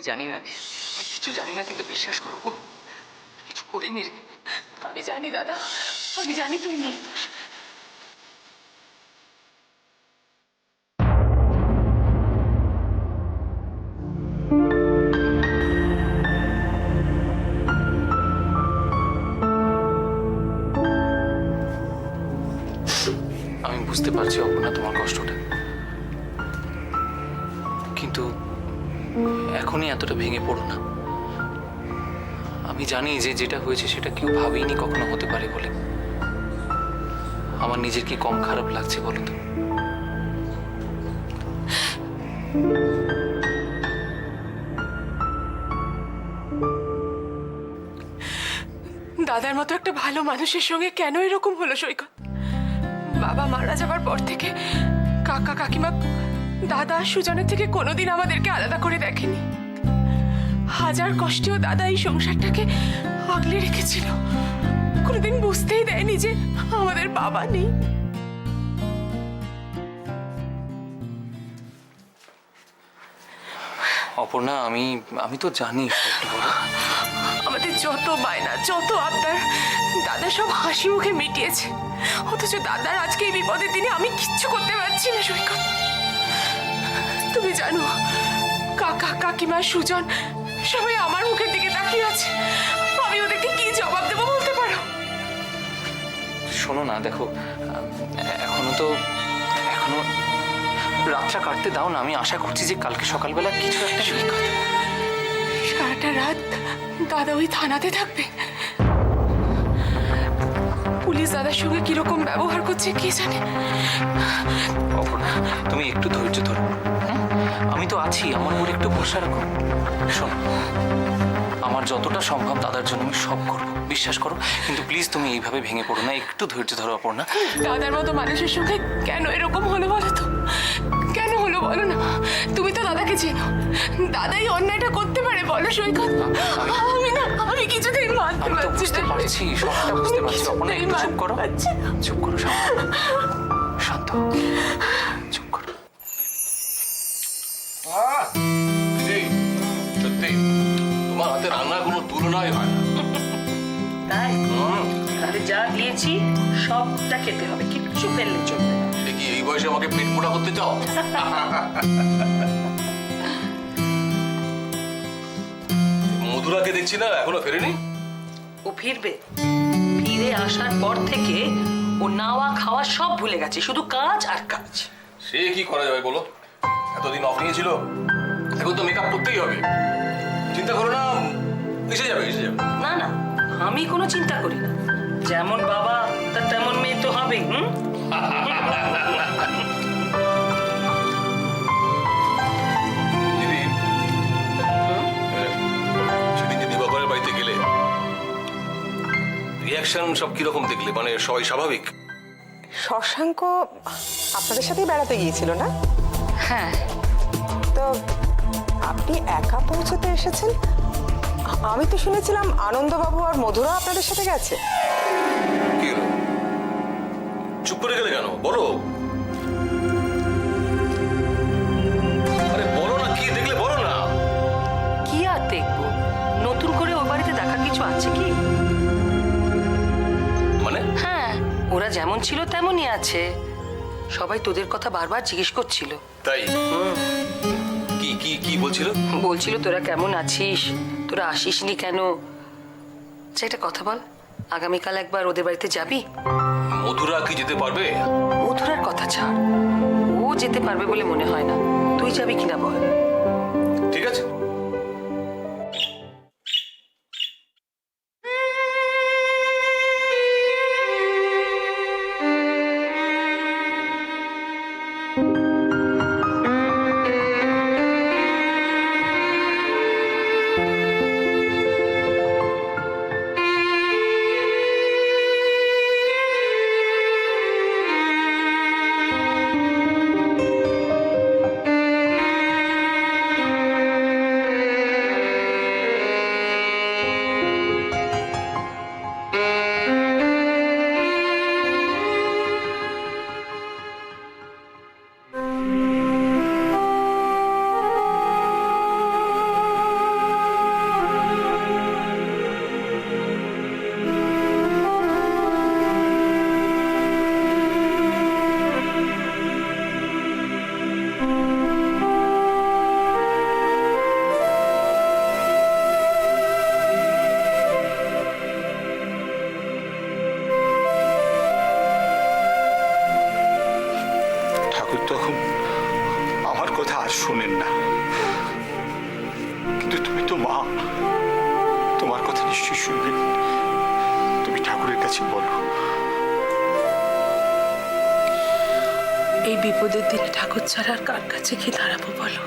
আমি জানি না, কিছু জানি না, কিন্তু বিশ্বাস করবো কিছু করিনি রে। আমি জানি দাদা, আমি জানি তুই নেই। আমি বুঝতে পারছি অপর্ণা তোমার কষ্টটা, কিন্তু এখনই এতটা ভেঙে পড়ো না। আমি জানি যে যেটা হয়েছে সেটা কেউ ভাবেইনি কখনো হতে পারে বলে। আমার নিজের কি কম খারাপ লাগছে বলো তো? দাদার মতো একটা ভালো মানুষের সঙ্গে কেন এরকম হলো সৈকত? বাবা মারা যাবার পর থেকে কাকা কাকিমা দাদা সুজনের থেকে কোনোদিন আমাদেরকে আলাদা করে দেখেনি। হাজার কষ্টেও দাদা এই সংসারটাকে আগলে রেখেছিল, কোনোদিন বুঝতেই দেয়নি যে আমাদের বাবা নেই। অপর্ণা, আমি তো জানি আমাদের যত বায়না, যত আবদার দাদা সব হাসি মুখে মিটিয়েছে, অথচ দাদার আজকে এই বিপদের দিনে আমি কিচ্ছু করতে পারছি না সৈকত। তুমি জানো কাকা কাকিমা সুজন সবাই আমার মুখের দিকে তাকিয়ে আছে, আমি ওদেরকে কি জবাব দেবো বলতে পারো? শোনো না, দেখো এখনো রাতটা কাটতে দাও না। আমি আশা করছি যে কালকে সকালবেলা কিছু একটা সৈকত। সারাটা রাত দাদা ওই থানাতে থাকবে? পুলিশ দাদার সঙ্গে কিরকম ব্যবহার করছে কে জানে। অপর্ণা, তুমি একটু ধৈর্য ধরো। আমি তো আছি, আমার উপর একটু ভরসা রাখো। শোনো, আমার যতটা সম্ভব দাদার জন্য আমি সব করবো, বিশ্বাস করো। কিন্তু প্লিজ তুমি এইভাবে ভেঙে পড়ো না, একটু ধৈর্য ধরো অপর্ণা। দাদার মতো মানুষের সঙ্গে কেন এরকম হলো বলো তো? কেন হলো বলো না? তুমি তো দাদাকে চেনো, দাদাই অন্যায়টা করতে পারে বলো সৈকত? আমি না, আমি কিছুতেই মানতে আমি তো পারছি বুঝতে পারছি, সবটা বুঝতে পারছি। অপর্ণা একটু চুপ করো, চুপ করো, শান্ত চুপ করো। সত্যি তোমার হাতে রান্নার কোনো তুলনাই হয় না। তাই তাহলে যা দিয়েছি সবটা খেতে হবে, কিচ্ছু ফেললে চলবে না। দেখি এই বয়সে আমাকে পেট মোটা করতে চাও? মধুরাকে দেখছি না, এখনো ফেরেনি। ও ফিরবে, ফিরে আসার পর থেকে ও নাওয়া খাওয়া সব ভুলে গেছে, শুধু কাজ আর কাজ। সে কি করা যাবে বলো, এতদিন অফ নিয়েছিল, এখন তো মেকআপ করতেই হবে। চিন্তা করো না, এসে যাবে এসে যাবে। না না, আমি কোনো চিন্তা করি না, যেমন বাবা তার তেমন মেয়ে তো হবে। দিদি, সেদিন যে দিবাকরের বাড়িতে গেলে রিয়াকশন সব কিরকম দেখলে? মানে সবাই স্বাভাবিক? শশাঙ্ক আপনাদের সাথেই বেড়াতে গিয়েছিল না? হ্যাঁ। তো আপনি একা পৌঁছতে এসেছেন? আমি তো শুনেছিলাম আনন্দবাবু আর মধুরা আপনাদের সাথে গেছে। কি হলো, চুপ করে গেলে কেন? বলো, আরে বলো না, কি দেখলে বলো না। কি আর দেখবো, নতুন করে ওর বাড়িতে দেখার কিছু আছে কি? মানে? হ্যাঁ, ওরা যেমন ছিল তেমনই আছে, সবাই তোদের কথা বারবার জিজ্ঞেস করছিল। তাই? কি কি কি বলছিল? বলছিল তোরা কেমন আছিস, তোরা আসিসনি কেন। আচ্ছা একটা কথা বল, আগামীকাল একবার ওদের বাড়িতে যাবি? মধুরা কি যেতে পারবে? মধুরার কথা ছাড়, ও যেতে পারবে বলে মনে হয় না, তুই যাবি কিনা বল। ঠিক আছে। আর শোনেন না, কিন্তু তুমি তো মা, তোমার কথা নিশ্চয়ই শুনবেন। তুমি ঠাকুরের কাছে বলো। এই বিপদের দিনে ঠাকুর ছাড়া আর কার কাছে কি দাঁড়াবো বলো?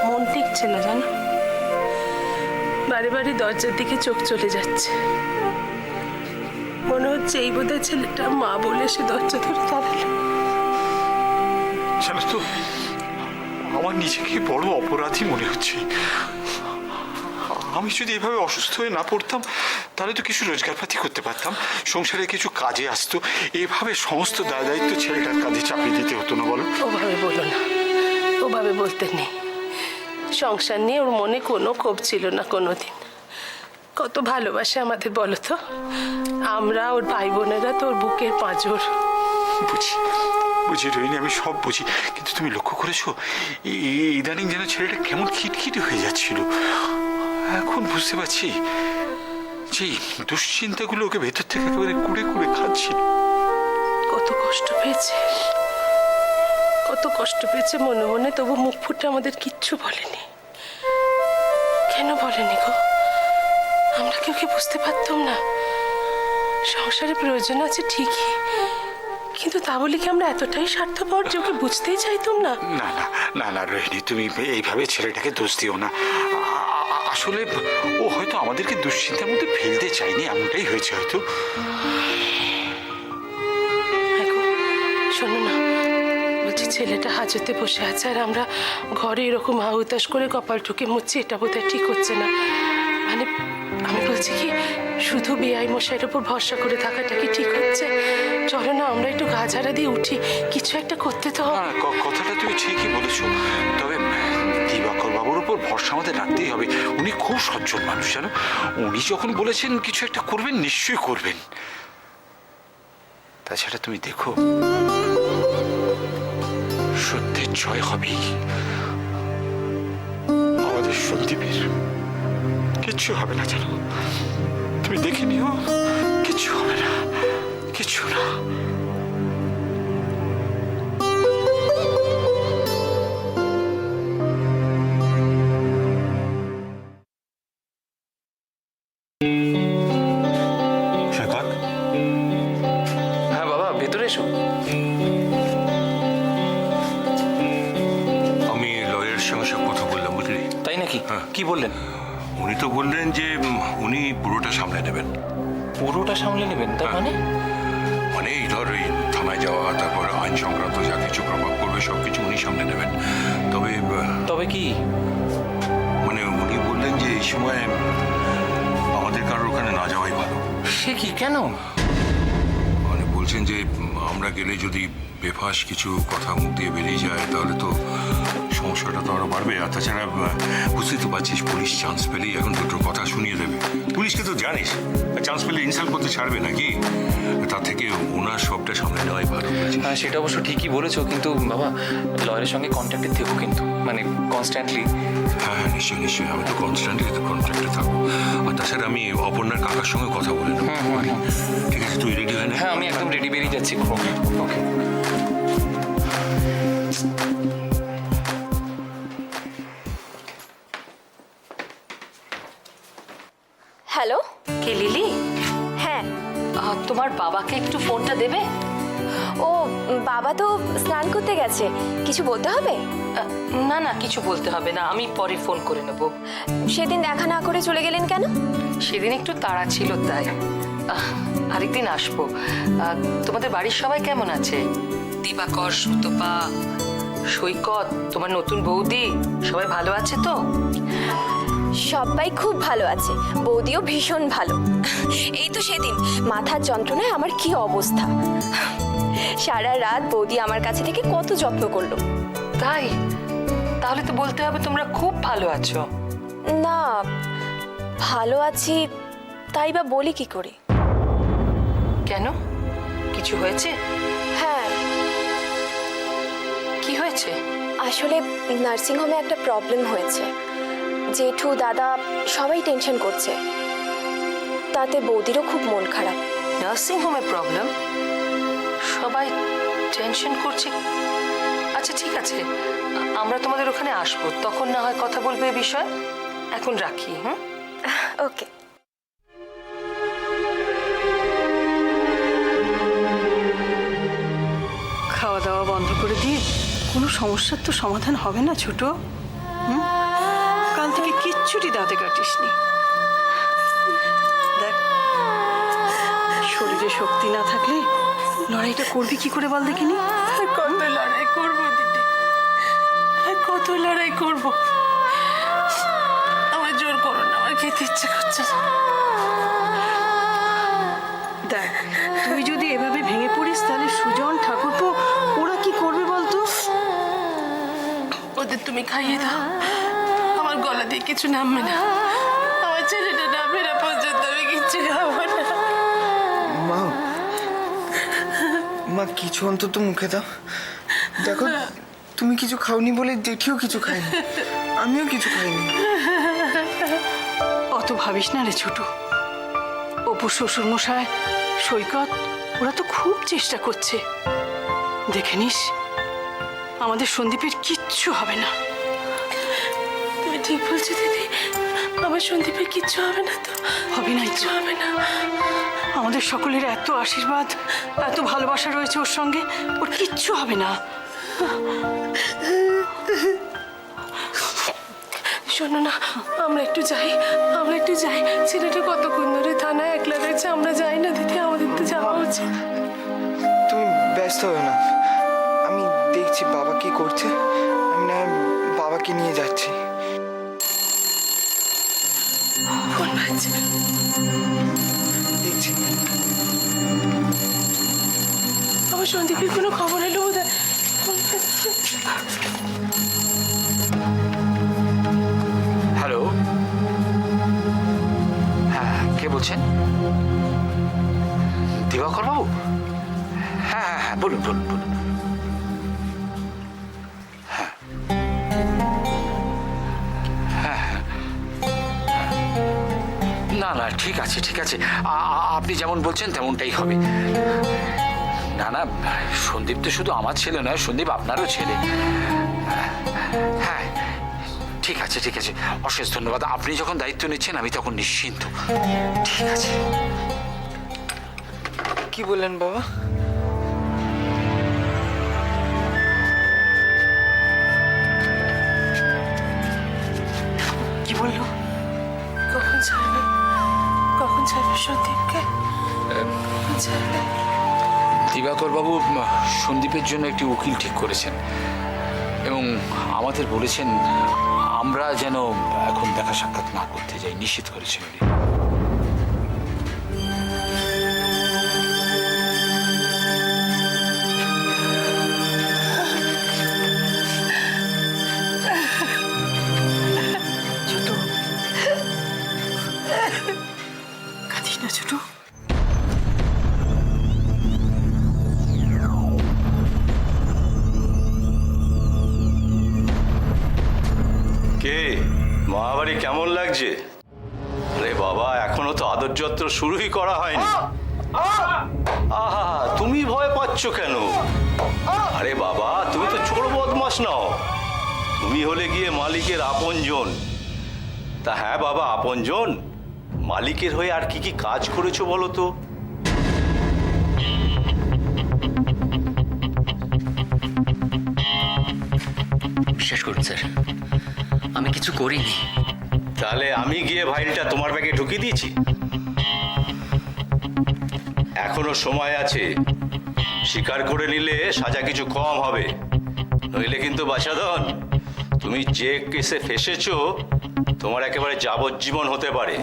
মন টিকছে না জানো, বারে বারে দরজার দিকে চোখ চলে যাচ্ছে। মনে হচ্ছে এই বোধহয় ছেলেটা মা বলে সে দরজা ধরে দাঁড়ালো। জানো তো, আমার নিজেকে বড় অপরাধী মনে হচ্ছে। আমি যদি এভাবে অসুস্থ হয়ে না পড়তাম, তাহলে তো কিছু রোজগারপাতি করতে পারতাম, সংসারে কিছু কাজে আসতো। এভাবে সমস্ত দায় দায়িত্ব ছেলেটার কাঁধে চাপিয়ে দিতে হতো না, বলো? ওভাবে বলো না, ওভাবে বলতে নেই। সংসার নিয়ে ওর মনে কোনো ক্ষোভ ছিল না কোনোদিন। কত ভালোবাসে আমাদের বলো তো। আমরা ওর ভাই বোনেরা তো ওর বুকের পাঁজর। বুঝি বুঝি রোহিণী, আমি সব বুঝি, কিন্তু তুমি লক্ষ্য করেছো ইদানিং যেন ছেলেটা কেমন খিটখিটে হয়ে যাচ্ছিল। এখন বুঝতে পারছি যে দুশ্চিন্তাগুলো ওকে ভেতর থেকে একেবারে কুড়ে কুড়ে খাচ্ছিল। কত কষ্ট পেয়েছে, কত কষ্ট পেয়েছে মনে মনে, তবু মুখ ফুটে আমাদের কিচ্ছু বলেনি। কেন বলেনি গো? আমরা কেউ কি বুঝতে পারতাম না? সংসারে প্রয়োজন আছে ঠিকই, কিন্তু তা বলে কি আমরা এতটাই স্বার্থপর যে ওকে বুঝতেই চাইতাম না? না না না না রোহিণী, তুমি এইভাবে ছেলেটাকে দোষ দিও না। আসলে ও হয়তো আমাদেরকে দুশ্চিন্তার মধ্যে ফেলতে চায়নি, এমনটাই হয়েছে হয়তো। শোনো না, বলছি ছেলেটা হাজতে বসে আছে আর আমরা ঘরে এরকম হাউতাস করে কপাল ঠুকে মুচ্ছি, এটা বোধহয় ঠিক হচ্ছে না। মানে আমি বলছি কি, শুধু বেআই মশাইয়ের উপর ভরসা করে থাকাটা কি ঠিক হচ্ছে? চলো না আমরা একটু গা ঝাড়া দিয়ে উঠি, কিছু একটা করতে তো হবে। কথাটা তুমি ঠিকই বলেছো, তবে দিবাকর বাবুর উপর ভরসা আমাদের রাখতেই হবে। উনি খুব সজ্জন মানুষ, জানো। উনি যখন বলেছেন কিছু একটা করবেন, নিশ্চয়ই করবেন। তাছাড়া তুমি দেখো, সত্যের জয় হবেই। আমাদের সন্দীপের কিচ্ছু হবে না, জানো। তুমি দেখে নিও, কিচ্ছু হবে না, কিচ্ছু না। সৈকত, হ্যাঁ বাবা, ভেতরে এসো। আমি লয়ারের সঙ্গে সব কথা বললাম, বুঝলি? তাই নাকি? হ্যাঁ। কি বললেন? উনি তো বললেন যে উনি পুরোটা সামলে নেবেন। পুরোটা সামলে নেবেন? তার মানে? মানে এই ধর ওই থানায় যাওয়া, তারপর আইন সংক্রান্ত যা কিছু প্রভাব পড়বে সব কিছু উনি সামলে নেবেন। তবে তবে কি? মানে উনি বললেন যে এই সময় আমাদের কারোর ওখানে না যাওয়াই ভালো। সে কি, কেন? মানে বলছেন যে আমরা গেলে যদি বেফাস কিছু কথা মুখ দিয়ে বেরিয়ে যায়, তাহলে তো সমস্যাটা তো আরো বাড়বে। আর তাছাড়া বুঝতেই তো পারছিস, পুলিশ চান্স পেলেই এখন দুটো কথা শুনিয়ে দেবে। পুলিশকে তো জানিস, চান্স পেলে ইনসাল্ট করতে ছাড়বে নাকি? তার থেকে ওনার সবটা সামনে নেওয়াই ভালো। হ্যাঁ, সেটা অবশ্য ঠিকই বলেছো, কিন্তু বাবা লয়ারের সঙ্গে কন্ট্যাক্টে থেকো কিন্তু, মানে কনস্ট্যান্টলি। হ্যাঁ হ্যাঁ, নিশ্চয়ই নিশ্চয়ই, আমি তো কনস্ট্যান্টলি কন্ট্যাক্টে থাকবো। আর তাছাড়া আমি অপর্ণার কাকার সঙ্গে কথা বলে নেবো। ঠিক আছে, তুই রেডি হয়ে নে। হ্যাঁ, আমি একদম রেডি, বেরিয়ে যাচ্ছি। ওকে ওকে। হ্যালো, কে লিলি? হ্যাঁ। তোমার বাবাকে একটু ফোনটা দেবে? ও বাবা তো স্নান করতে গেছে, কিছু বলতে হবে? না না, কিছু বলতে হবে না, আমি পরে ফোন করে নেব। সেদিন দেখা না করে চলে গেলেন কেন? সেদিন একটু তাড়া ছিল তাই। আরেকদিন আসবো। তোমাদের বাড়ির সবাই কেমন আছে? দিবাকর, সুতপা, সৈকত, তোমার নতুন বৌদি, সবাই ভালো আছে তো? সবাই খুব ভালো আছে, বৌদিও ভীষণ ভালো। এই তো সেদিন মাথার যন্ত্রণায় আমার কি অবস্থা, সারা রাত বৌদি আমার কাছে থেকে কত যত্ন করলো। তাই? তাহলে তো বলতে হবে তোমরা খুব ভালো আছো। না, ভালো আছি তাই বা বলি কি করে? কেন, কিছু হয়েছে? হ্যাঁ, কি হয়েছে? আসলে নার্সিংহোমে একটা প্রবলেম হয়েছে। জেঠু, দাদা সবাই টেনশন করছে, তাতে বৌদিরও খুব মন খারাপ। নার্সিং হোমে প্রবলেম? সবাই টেনশন করছে? আচ্ছা আচ্ছা ঠিক আছে, আমরা তোমাদের ওখানে আসবো, তখন না হয় কথা বলবে এই বিষয়ে। এখন রাখি। হুম, ওকে। খাওয়া দাওয়া বন্ধ করে দিয়ে কোনো সমস্যার তো সমাধান হবে না ছোট। হুম? কাল থেকে কিচ্ছুটি দাঁতে কাটিসনি। দেখ, শরীরে শক্তি না থাকলে লড়াইটা করবি কি করে বল দেখিনি? আর কত লড়াই করবো দিদি, আর কত লড়াই করবো? আমার জোর করো না, আমার খেতে ইচ্ছে করছে না। দেখ, তুই যদি এভাবে ভেঙে পড়িস তাহলে সুজন ঠাকুরপো ওরা কি করবে বলতো? ওদের তুমি খাইয়ে দাও, আমার গলা দিয়ে কিছু নামবে না। আমার ছেলেটা না ফেরা পর্যন্ত আমি কিচ্ছু খাবো না। মা, মা কিছু অন্তত মুখে দাও। দেখো, তুমি কিছু খাওনি বলে জেঠিও কিছু খায়নি, আমিও কিছু খাইনি। অত ভাবিস না রে ছোট। অপুর শ্বশুর মশাই, সৈকত, ওরা তো খুব চেষ্টা করছে। দেখে নিস, আমাদের সন্দীপের কিচ্ছু হবে না। তুমি ঠিক বলছো দিদি, আমার সন্দীপের কিচ্ছু হবে না তো? হবে না, কিচ্ছু হবে না। আমাদের সকলের এত আশীর্বাদ, এত ভালোবাসা রয়েছে ওর সঙ্গে, ওর কিচ্ছু হবে না। শোনো না, আমরা একটু যাই, আমরা একটু যাই। ছেলেটা কতক্ষণ ধরে থানায় একলা রয়েছে, আমরা যাই না দিদি? আমাদের তো যাওয়া উচিত। তুমি ব্যস্ত হও না, আমি দেখছি বাবা কি করছে। আমি না বাবাকে নিয়ে যাচ্ছি। ফোন বাজছে, দেখছি। আমার সন্দীপের কোনো খবর এলো বোধহয়। ফোন বাজছে। হ্যালো, হ্যাঁ, কে বলছেন? দিবাকর বাবু? হ্যাঁ হ্যাঁ হ্যাঁ, বলুন বলুন বলুন। হ্যাঁ হ্যাঁ হ্যাঁ, না না, ঠিক আছে ঠিক আছে, আপনি যেমন বলছেন তেমনটাই হবে। না না, সন্দীপ তো শুধু আমার ছেলে নয়, সন্দীপ আপনারও ছেলে। হ্যাঁ, ঠিক আছে ঠিক আছে, অশেষ ধন্যবাদ। আপনি যখন দায়িত্ব নিচ্ছেন আমি তখন নিশ্চিন্ত। ঠিক আছে। কি বললেন বাবা? কি বললো? কখন ছাড়বে, কখন ছাড়বে সন্দীপকে? কখন ছাড়বে? দিবাকর বাবু সন্দীপের জন্য একটি উকিল ঠিক করেছেন এবং আমাদের বলেছেন আমরা যেন এখন দেখা সাক্ষাৎ না করতে যাই, নিষেধ করেছেন উনি। ছোট, কাঁদিস না ছোট। কে মহাবাড়ি কেমন লাগছে? আরে বাবা, এখনো তো আদর যত্র শুরুই করা হয়নি। আহা, তুমি ভয় পাচ্ছ কেন? আরে বাবা, তুমি তো চোর বদমাস নাও, তুমি হলে গিয়ে মালিকের আপনজন। তা হ্যাঁ বাবা, আপনজন। মালিকের হয়ে আর কি কি কাজ করেছো বলো তো? বিশ্বাস করুন স্যার, আমি কিছু করিনি। তাহলে আমি গিয়ে ফাইলটা তোমার ব্যাগে ঢুকিয়ে দিয়েছি। এখনো সময় আছে, স্বীকার করে নিলে সাজা কিছু কম হবে, নইলে কিন্তু বাছাধন, তুমি যে কেসে ফেসেছো তোমার একেবারে যাবজ্জীবন হতে পারে।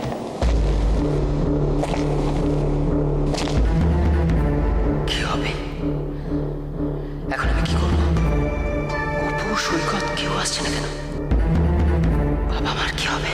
কি হবে এখন? আমি কি করবো? অপু, সৈকত কেউ আসছে না কেন? বাবা, আমার কি হবে?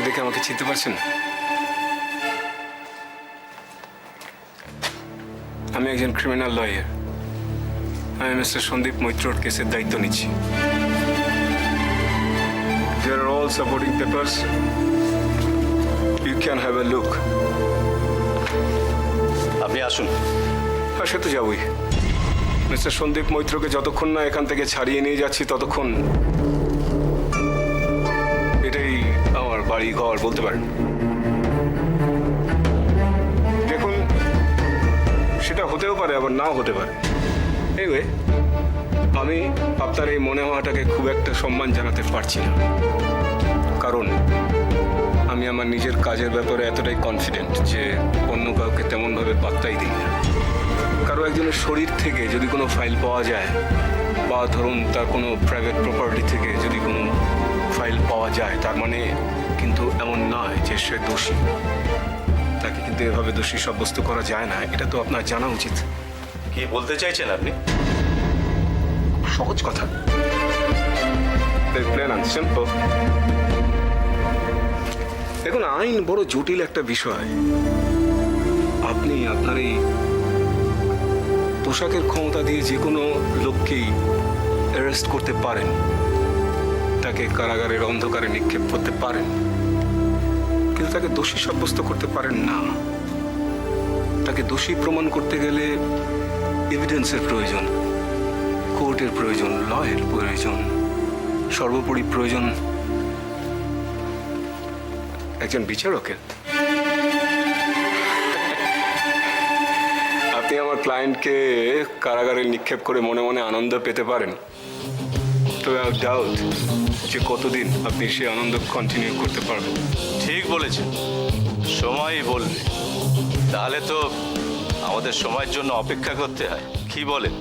পোশাক দেখে আমাকে চিনতে পারছেন না? আমি একজন ক্রিমিনাল লয়ার। আমি মিস্টার সন্দীপ মৈত্রর কেসের দায়িত্ব নিচ্ছি। There are all supporting papers. You can have a look. আপনি আসুন। আর সে তো যাবই। মিস্টার সন্দীপ মৈত্রকে যতক্ষণ না এখান থেকে ছাড়িয়ে নিয়ে যাচ্ছি ততক্ষণ এটাই আমার বাড়ি ঘর বলতে পারেন। দেখুন, সেটা হতেও পারে আবার নাও হতে পারে। এনিওয়ে, আমি আপনার এই মনে হওয়াটাকে খুব একটা সম্মান জানাতে পারছি না, কারণ আমি আমার নিজের কাজের ব্যাপারে এতটাই কনফিডেন্ট যে অন্য কাউকে তেমনভাবে পাত্তাই দিই না। কারো একজনের শরীর থেকে যদি কোনো ফাইল পাওয়া যায়, বা ধরুন তার কোনো প্রাইভেট প্রপার্টি থেকে যদি কোনো ফাইল পাওয়া যায়, তার মানে কিন্তু এমন নয় যে সে দোষী। তাকে কিন্তু এভাবে দোষী সাব্যস্ত করা যায় না, এটা তো আপনার জানা উচিত। কি বলতে চাইছেন আপনি? সহজ কথা, প্লেন অ্যান্ড সিম্পল। দেখুন, আইন বড় জটিল একটা বিষয়। আপনি আপনার এই পোশাকের ক্ষমতা দিয়ে যে কোনো লোককেই অ্যারেস্ট করতে পারেন, তাকে কারাগারের অন্ধকারে নিক্ষেপ করতে পারেন, কিন্তু তাকে দোষী সাব্যস্ত করতে পারেন না। তাকে দোষী প্রমাণ করতে গেলে এভিডেন্সের প্রয়োজন, কোর্টের প্রয়োজন, লয়ের প্রয়োজন, সর্বোপরি প্রয়োজন একজন বিচারকের। আপনি আমার ক্লায়েন্টকে কারাগারে নিক্ষেপ করে মনে মনে আনন্দ পেতে পারেন, তবে আই ডাউট যে কতদিন আপনি সেই আনন্দ কন্টিনিউ করতে পারবেন। ঠিক বলেছেন, সময়ই বলবে। তাহলে তো আমাদের সময়ের জন্য অপেক্ষা করতে হয়, কি বলেন?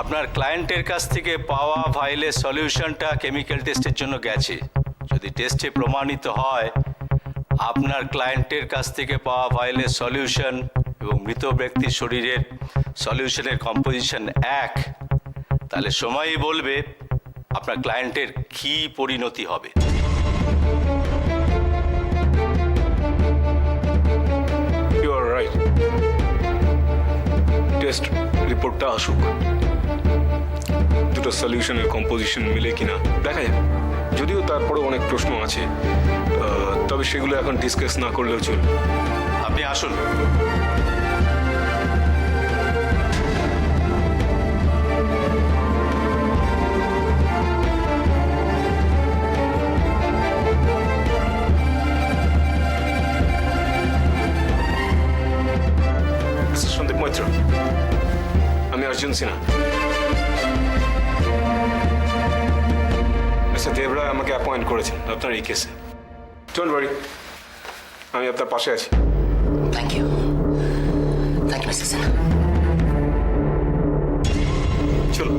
আপনার ক্লায়েন্টের কাছ থেকে পাওয়া ফাইলের সলিউশনটা কেমিক্যাল টেস্টের জন্য গেছে। যদি টেস্টে প্রমাণিত হয় আপনার ক্লায়েন্টের কাছ থেকে পাওয়া ফাইলের সলিউশন এবং মৃত ব্যক্তির শরীরের সলিউশনের কম্পোজিশন এক, তাহলে সময়ই বলবে আপনার ক্লায়েন্টের কী পরিণতি হবে। You R right. টেস্ট রিপোর্টটা আসুক, দুটো সলিউশনের কম্পোজিশন মিলে কিনা দেখা যাবে। যদিও তারপরে অনেক প্রশ্ন আছে, তবে সেগুলো এখন ডিসকাস না করলেও চলবে। আপনি আসুন। সন্দীপ মৈত্র, আমি অর্জুন সিনহা। মিস্টার দেবরায় আমাকে অ্যাপয়েন্ট করেছেন আপনার এই কেসে। ডোন্ট ওয়ারি, আমি আপনার পাশে আছি। Thank you mister Sinha. চলো।